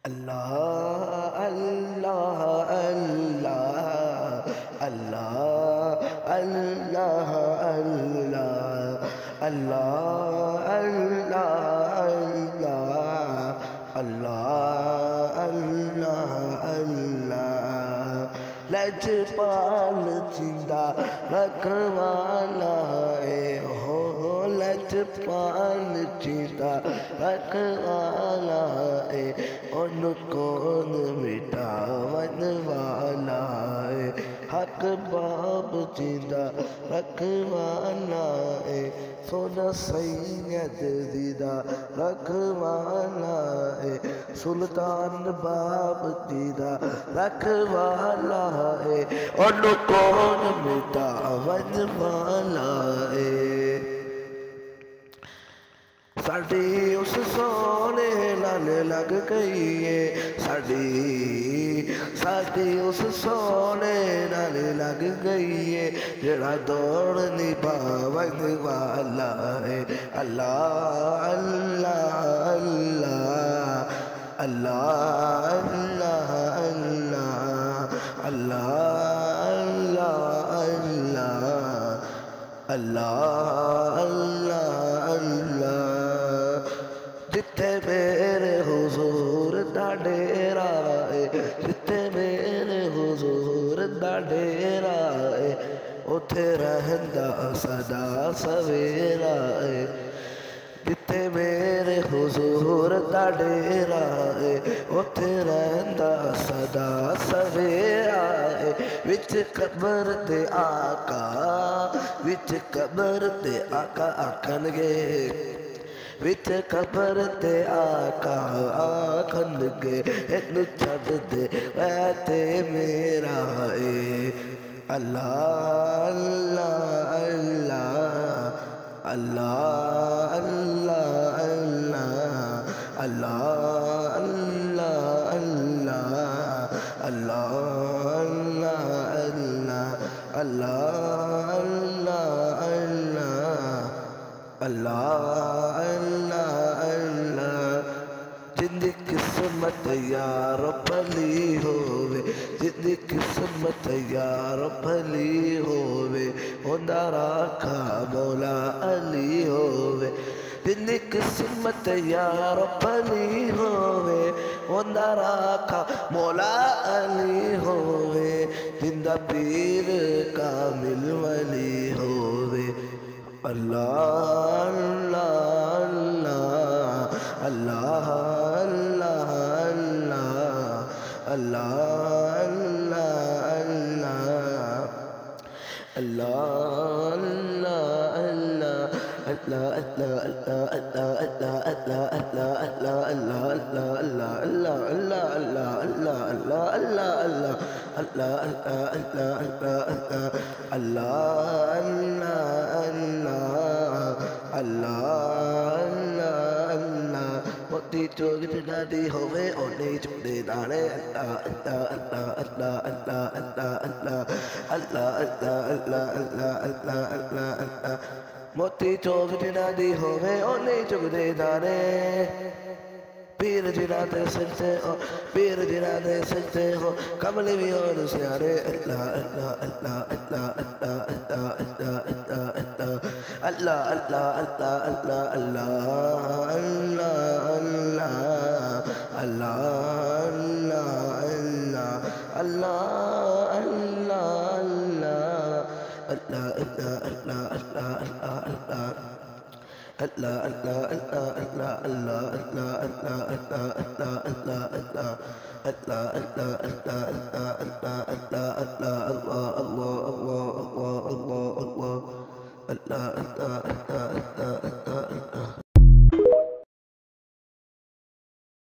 اللہ اللہ اللہ اللہ اللہ اللہ اللہ اللہ اللہ اللہ اللہ لجپال زندہ رکھوالا اے ہو لجپال زندہ رکھوالا اے ان کون مٹاون والا اے حق باب زندہ رکھوالا اے سونا سید زندہ رکھوالا اے سلطان باب زندہ رکھوالا اے ان کون مٹاون والا اے ساڑی اس سونے نال لگ گئی ہے ساڑی اس سونے نال لگ گئی ہے جڑا دوڑ نہیں پاون والا ہے اللہ اللہ اللہ اللہ اللہ اللہ اللہ اللہ اللہ جتے میرے حضور دا ڈیرا ہے جتے میرے حضور دا ڈیرا ہے اتھے رہندا سدا سویرا ہے جتے میرے حضور دا ڈیرا ہے اتھے رہندا سدا سویرا ہے وچ قبر تے آقا وچ قبر تے آقا آکھن گے وچ قبر تے آقا آکھن گے ایک چھڑ دے اے تے میرا اے اللہ اللہ اللہ اللہ اللہ اللہ اللہ اللہ اللہ اللہ اللہ اللہ اللہ جندی قسمت یار بھلی ہووے جندی قسمت یار بھلی ہووے ہوندا راکھا مولا علی ہووے جندی قسمت یار بھلی ہووے ہوندا راکھا مولا علی ہووے جندا پیر کامل ولی ہووے اللہ اللہ اللہ اللہ اللہ اللہ موتی چوگ جنادی ہوئے اونے چوڑے دانے اللہ اللہ اللہ اللہ اللہ اللہ اللہ اللہ اللہ اللہ موتی چوگ جنادی ہوئے اونے چوڑے دانے پیر جنادے سجدے ہو پیر جنادے سجدے ہو کملی بھی اور سیارے اللہ اللہ اللہ اللہ اللہ اللہ اللہ اللہ اللہ اللہ اللہ اللہ اللہ اللہ اللہ اللہ